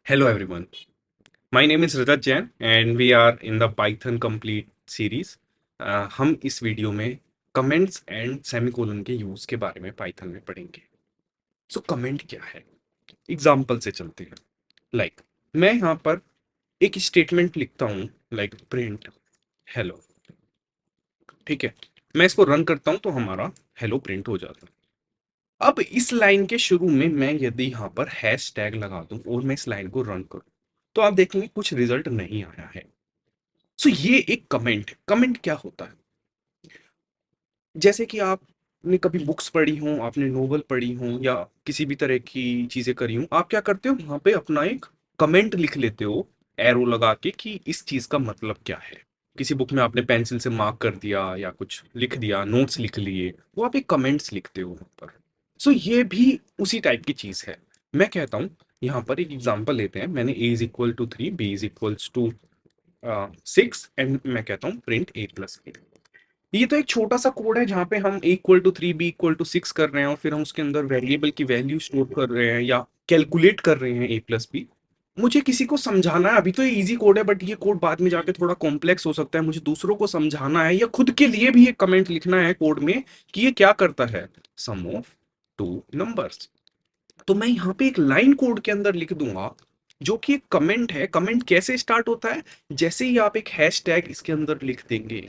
Hello everyone. My name is Rajat Jain and we are in the Python Complete series. हम इस video में comments and semicolon के use के बारे में पाइथन में पढ़ेंगे। सो कमेंट क्या है? एग्जाम्पल से चलते हैं। मैं यहाँ पर एक स्टेटमेंट लिखता हूँ, प्रिंट हेलो। ठीक है, मैं इसको रन करता हूँ तो हमारा हेलो प्रिंट हो जाता है। अब इस लाइन के शुरू में मैं यदि यहाँ पर हैश टैग लगा दूं और मैं इस लाइन को रन करूं तो आप देखेंगे कुछ रिजल्ट नहीं आया है। सो ये एक कमेंट है। कमेंट क्या होता है? जैसे कि आपने कभी बुक्स पढ़ी हो, आपने नोवेल पढ़ी हो या किसी भी तरह की चीजें करी हो, आप क्या करते हो, वहां पे अपना एक कमेंट लिख लेते हो एरो लगा के कि इस चीज का मतलब क्या है। किसी बुक में आपने पेंसिल से मार्क कर दिया या कुछ लिख दिया, नोट्स लिख लिए, वो आप एक कमेंट्स लिखते हो वहां पर। सो ये भी उसी टाइप की चीज है। मैं कहता हूँ, यहाँ पर एक एग्जांपल लेते हैं। मैंने a is equal to 3, b is equals to 6 and मैं कहता हूँ प्रिंट a+b। ये तो एक छोटा सा कोड है जहां पे हम a=3 b=6 कर रहे हैं और फिर हम उसके अंदर वेरिएबल की वैल्यू स्टोर कर रहे हैं या कैलकुलेट कर रहे हैं a+b। मुझे किसी को समझाना है, अभी तो ये इजी कोड है बट ये कोड बाद में जाके थोड़ा कॉम्प्लेक्स हो सकता है। मुझे दूसरों को समझाना है या खुद के लिए भी एक कमेंट लिखना है कोड में कि ये क्या करता है, सम ऑफ टू नंबर्स। तो मैं यहाँ पे एक लाइन कोड के अंदर लिख दूंगा जो कि एक कमेंट है। कमेंट कैसे स्टार्ट होता है? जैसे ही आप एक हैश टैग इसके अंदर लिख देंगे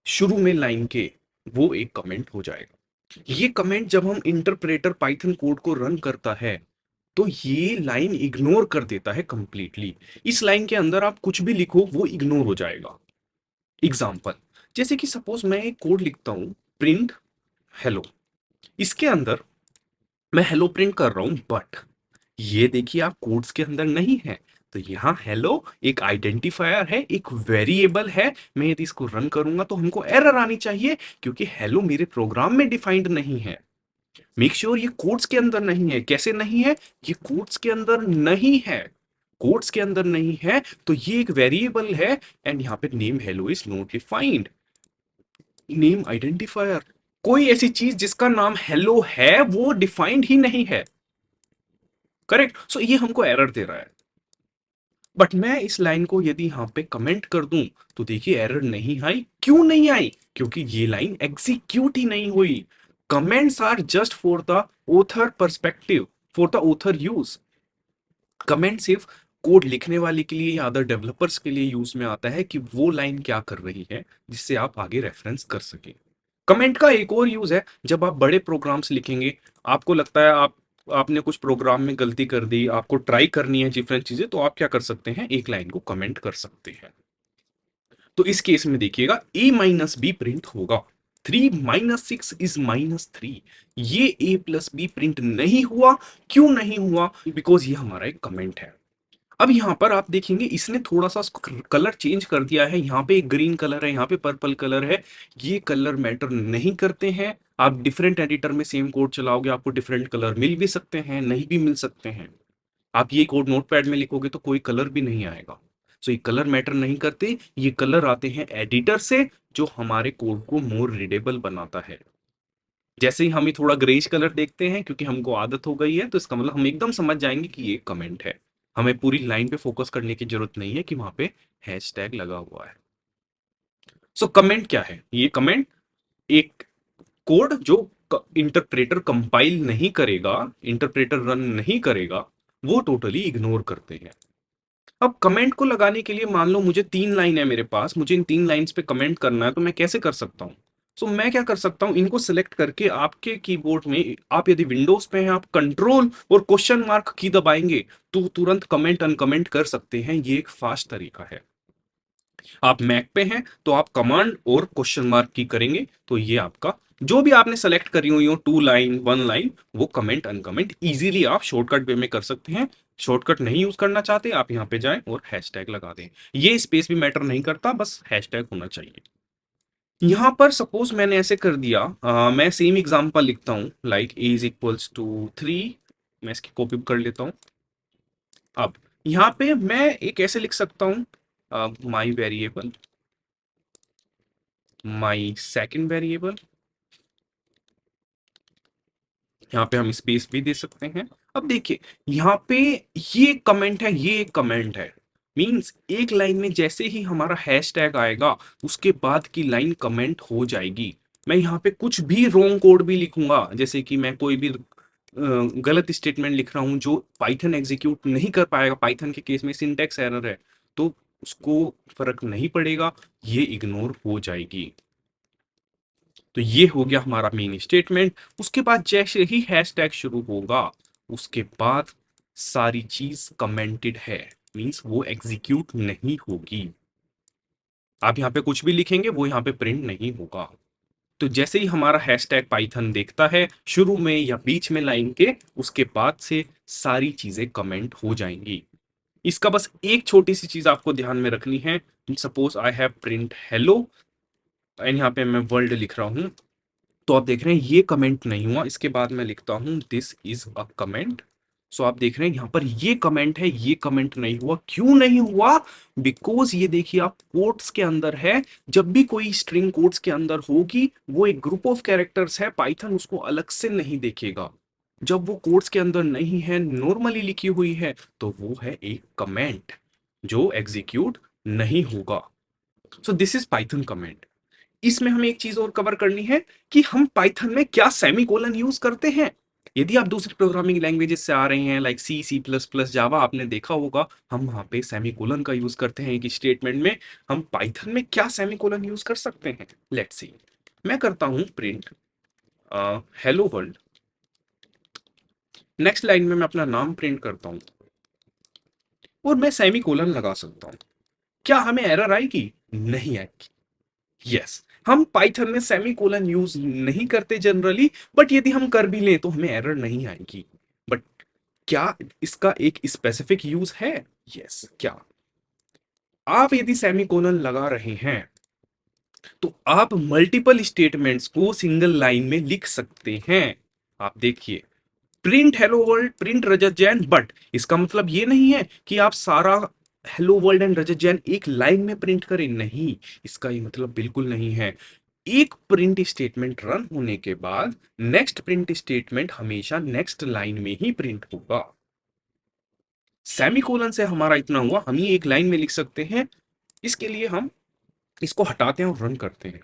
शुरू में लाइन के, वो एक कमेंट हो जाएगा। ये कमेंट जब हम इंटरप्रेटर पाइथन कोड को रन करता है तो ये लाइन इग्नोर कर देता है कंप्लीटली। इस लाइन के अंदर आप कुछ भी लिखो वो इग्नोर हो जाएगा। एग्जाम्पल, जैसे कि सपोज मैं एक कोड लिखता हूं, प्रिंट हेलो। इसके अंदर मैं हेलो प्रिंट कर रहा हूं बट ये देखिए आप कोड्स के अंदर नहीं है। तो यहाँ हेलो एक आइडेंटिफायर है, एक वेरिएबल है। मैं यदि इसको रन करूंगा तो हमको एरर आनी चाहिए क्योंकि हेलो मेरे प्रोग्राम में डिफाइंड नहीं है। मेक श्योर ये कोड्स के अंदर नहीं है। कैसे नहीं है? ये कोड्स के अंदर नहीं है। कोड्स के अंदर नहीं है तो ये एक वेरिएबल है एंड यहाँ पे name hello is not defined. Name identifier, कोई ऐसी चीज जिसका नाम हेलो है वो डिफाइंड ही नहीं है। करेक्ट। सो ये हमको एरर दे रहा है। बट मैं इस लाइन को यदि यहाँ पे कमेंट कर दूं तो देखिए एरर नहीं आई। क्यों नहीं आई? क्योंकि ये लाइन एग्जीक्यूट ही नहीं हुई। Comments are just for the author perspective, for the author use. Comment सिर्फ कोड लिखने वाले के लिए या अदर डेवलपर्स के लिए यूज में आता है कि वो लाइन क्या कर रही है जिससे आप आगे रेफरेंस कर सके। कमेंट का एक और यूज है, जब आप बड़े प्रोग्राम्स लिखेंगे, आपको लगता है आपने कुछ प्रोग्राम में गलती कर दी, आपको ट्राई करनी है डिफरेंट चीजें, तो आप क्या कर सकते हैं, एक लाइन को कमेंट कर सकते हैं। तो इस केस में देखिएगा a-b प्रिंट होगा। 3 - 6 इज -3। ये a+b प्रिंट नहीं हुआ। क्यों नहीं हुआ? बिकॉज ये हमारा एक कमेंट है। अब यहाँ पर आप देखेंगे इसने थोड़ा सा कलर चेंज कर दिया है। यहाँ पे एक ग्रीन कलर है, यहाँ पे पर्पल कलर है। ये कलर मैटर नहीं करते हैं। आप डिफरेंट एडिटर में सेम कोड चलाओगे, आपको डिफरेंट कलर मिल भी सकते हैं, नहीं भी मिल सकते हैं। आप ये कोड नोटपैड में लिखोगे तो कोई कलर भी नहीं आएगा। सो ये कलर मैटर नहीं करते। ये कलर आते हैं एडिटर से, जो हमारे कोड को मोर रीडेबल बनाता है। जैसे ही हम ये थोड़ा ग्रेइश कलर देखते हैं, क्योंकि हमको आदत हो गई है, तो इसका मतलब हम एकदम समझ जाएंगे कि ये कमेंट है। हमें पूरी लाइन पे फोकस करने की जरूरत नहीं है कि वहां पे हैश टैग लगा हुआ है। सो कमेंट क्या है? ये कमेंट एक कोड जो इंटरप्रेटर कंपाइल नहीं करेगा, इंटरप्रेटर रन नहीं करेगा, वो टोटली इग्नोर करते हैं। अब कमेंट को लगाने के लिए मान लो मुझे 3 लाइन है मेरे पास, मुझे इन 3 लाइंस पे कमेंट करना है, तो मैं कैसे कर सकता हूँ? सो मैं क्या कर सकता हूँ, इनको सिलेक्ट करके आपके कीबोर्ड में, आप यदि विंडोज पे हैं, आप कंट्रोल और क्वेश्चन मार्क की दबाएंगे तो तुरंत कमेंट अनकमेंट कर सकते हैं। ये एक फास्ट तरीका है। आप मैक पे हैं तो आप कमांड और क्वेश्चन मार्क की करेंगे तो ये आपका जो भी आपने सेलेक्ट करी हुई हो, 2 लाइन 1 लाइन, वो कमेंट अनकमेंट इजीली आप शॉर्टकट वे में कर सकते हैं। शॉर्टकट नहीं यूज करना चाहते, आप यहाँ पे जाएं और हैशटैग लगा दें। ये स्पेस भी मैटर नहीं करता, बस हैशटैग होना चाहिए। यहाँ पर सपोज मैंने ऐसे कर दिया, मैं सेम एग्जांपल लिखता हूँ, like a is equals to 3। मैं इसकी कॉपी कर लेता हूँ। अब यहाँ पे मैं एक ऐसे लिख सकता हूँ, माई वेरिएबल, my second variable यहाँ पे हम स्पेस भी दे सकते हैं। अब देखिए यहाँ पे ये कमेंट है, ये एक कमेंट है, मीन्स एक लाइन में जैसे ही हमारा हैशटैग आएगा उसके बाद की लाइन कमेंट हो जाएगी। मैं यहाँ पे कुछ भी रॉन्ग कोड भी लिखूंगा, जैसे कि मैं कोई भी गलत स्टेटमेंट लिख रहा हूँ जो पाइथन एग्जीक्यूट नहीं कर पाएगा, पाइथन के केस में सिंटैक्स एरर है, तो उसको फर्क नहीं पड़ेगा, ये इग्नोर हो जाएगी। तो ये हो गया हमारा मेन स्टेटमेंट। उसके बाद जैसे ही हैशटैग शुरू होगा उसके बाद सारी चीज कमेंटेड है, मींस वो एग्जीक्यूट नहीं होगी। आप यहाँ पे कुछ भी लिखेंगे वो यहाँ पे प्रिंट नहीं होगा। तो जैसे ही हमारा हैशटैग पाइथन देखता है शुरू में या बीच में लाइन के, उसके बाद से सारी चीजें कमेंट हो जाएंगी। इसका बस एक छोटी सी चीज आपको ध्यान में रखनी है। Suppose I have print hello and यहाँ पे मैं वर्ल्ड लिख रहा हूं, तो आप देख रहे हैं ये कमेंट नहीं हुआ। इसके बाद मैं लिखता हूं दिस इज अ कमेंट। सो आप देख रहे हैं यहां पर ये कमेंट है, ये कमेंट नहीं हुआ। क्यों नहीं हुआ? बिकॉज ये देखिए आप कोट्स के अंदर है। जब भी कोई स्ट्रिंग कोट्स के अंदर होगी वो एक ग्रुप ऑफ कैरेक्टर्स है, पाइथन उसको अलग से नहीं देखेगा। जब वो कोट्स के अंदर नहीं है, नॉर्मली लिखी हुई है, तो वो है एक कमेंट जो एग्जीक्यूट नहीं होगा। So this is Python comment. इसमें हमें एक चीज और कवर करनी है कि हम पाइथन में क्या सेमीकोलन यूज करते हैं। यदि आप दूसरी प्रोग्रामिंग लैंग्वेजेस से आ रहे हैं लाइक सी, सी प्लस प्लस, जावा, आपने देखा होगा हम वहां पे सेमीकोलन का यूज करते हैं एक स्टेटमेंट में। हम पाइथन में क्या सेमीकोलन यूज कर सकते हैं, लेट्स सी। मैं करता हूं print hello world, next line में मैं अपना नाम प्रिंट करता हूं और मैं सेमीकोलन लगा सकता हूं। क्या हमें एरर आएगी? नहीं आएगी। यस, हम पाइथन में सेमीकोलन यूज नहीं करते जनरली, बट यदि हम कर भी लें तो हमें एरर नहीं आएगी। बट क्या इसका एक स्पेसिफिक यूज है? यस, क्या आप यदि सेमीकोलन लगा रहे हैं तो आप मल्टीपल स्टेटमेंट्स को सिंगल लाइन में लिख सकते हैं। आप देखिए print hello world, print Rajat Jain, but इसका मतलब ये नहीं है कि आप सारा hello world and Rajat Jain एक लाइन में प्रिंट करें, नहीं, इसका ये मतलब बिल्कुल नहीं है। एक प्रिंट स्टेटमेंट रन होने के बाद नेक्स्ट प्रिंट स्टेटमेंट हमेशा नेक्स्ट लाइन में ही प्रिंट होगा। सेमीकोलन से हमारा इतना हुआ, हम ये एक लाइन में लिख सकते हैं। इसके लिए हम इसको हटाते हैं और रन करते हैं।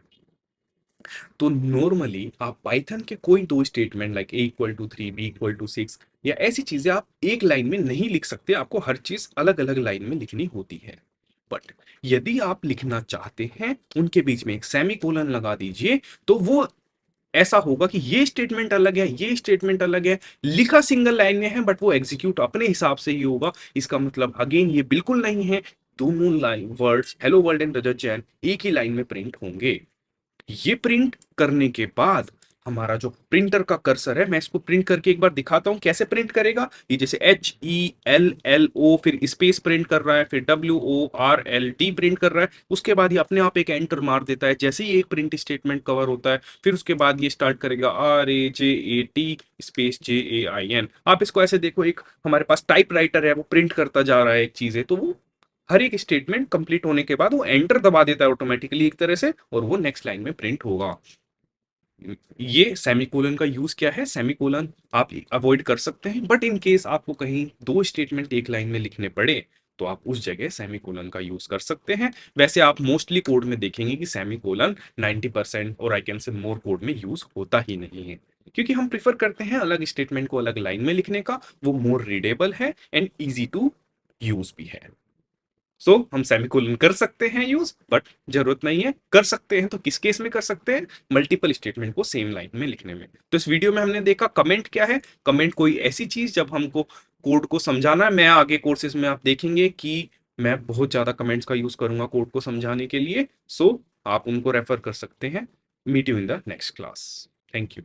तो नॉर्मली आप पाइथन के कोई दो स्टेटमेंट लाइक a = 3, b = 6 या ऐसी चीजें आप एक लाइन में नहीं लिख सकते, आपको हर चीज अलग अलग लाइन में लिखनी होती है। बट यदि आप लिखना चाहते हैं उनके बीच में एक सेमीकोलन लगा दीजिए, तो वो ऐसा होगा कि ये स्टेटमेंट अलग है, ये स्टेटमेंट अलग है, लिखा सिंगल लाइन में है बट वो एग्जीक्यूट अपने हिसाब से ही होगा। इसका मतलब अगेन ये बिल्कुल नहीं है दोनों line words hello world and Rajat Jain एक ही लाइन में प्रिंट होंगे। ये प्रिंट करने के बाद हमारा जो प्रिंटर का कर्सर है, मैं इसको प्रिंट करके एक बार दिखाता हूं कैसे प्रिंट करेगा। ये जैसे HELLO फिर स्पेस प्रिंट कर रहा है, फिर WORLD प्रिंट कर रहा है, उसके बाद ये अपने आप एक एंटर मार देता है जैसे ही एक प्रिंट स्टेटमेंट कवर होता है। फिर उसके बाद ये स्टार्ट करेगा RAJAT स्पेस JAIN। आप इसको ऐसे देखो, एक हमारे पास टाइप राइटर है वो प्रिंट करता जा रहा है एक चीज है, तो वो हर एक स्टेटमेंट कंप्लीट होने के बाद वो एंटर दबा देता है ऑटोमेटिकली एक तरह से, और वो नेक्स्ट लाइन में प्रिंट होगा। ये सेमीकोलन का यूज क्या है, सेमीकोलन आप अवॉइड कर सकते हैं, बट इन केस आपको कहीं दो स्टेटमेंट एक लाइन में लिखने पड़े तो आप उस जगह सेमीकोलन का यूज कर सकते हैं। वैसे आप मोस्टली कोड में देखेंगे कि सेमीकोलन 90% और I can say more code में यूज होता ही नहीं है, क्योंकि हम प्रिफर करते हैं अलग स्टेटमेंट को अलग लाइन में लिखने का। वो मोर रीडेबल है एंड इजी टू यूज भी है। हम सेमीकोलन कर सकते हैं यूज, बट जरूरत नहीं है। कर सकते हैं तो किस केस में कर सकते हैं? मल्टीपल स्टेटमेंट को सेम लाइन में लिखने में। तो इस वीडियो में हमने देखा कमेंट क्या है। कमेंट कोई ऐसी चीज जब हमको कोड को समझाना है। मैं आगे कोर्सेज में आप देखेंगे कि मैं बहुत ज्यादा कमेंट्स का यूज करूंगा कोड को समझाने के लिए। आप उनको रेफर कर सकते हैं। Meet you in the next class. Thank you.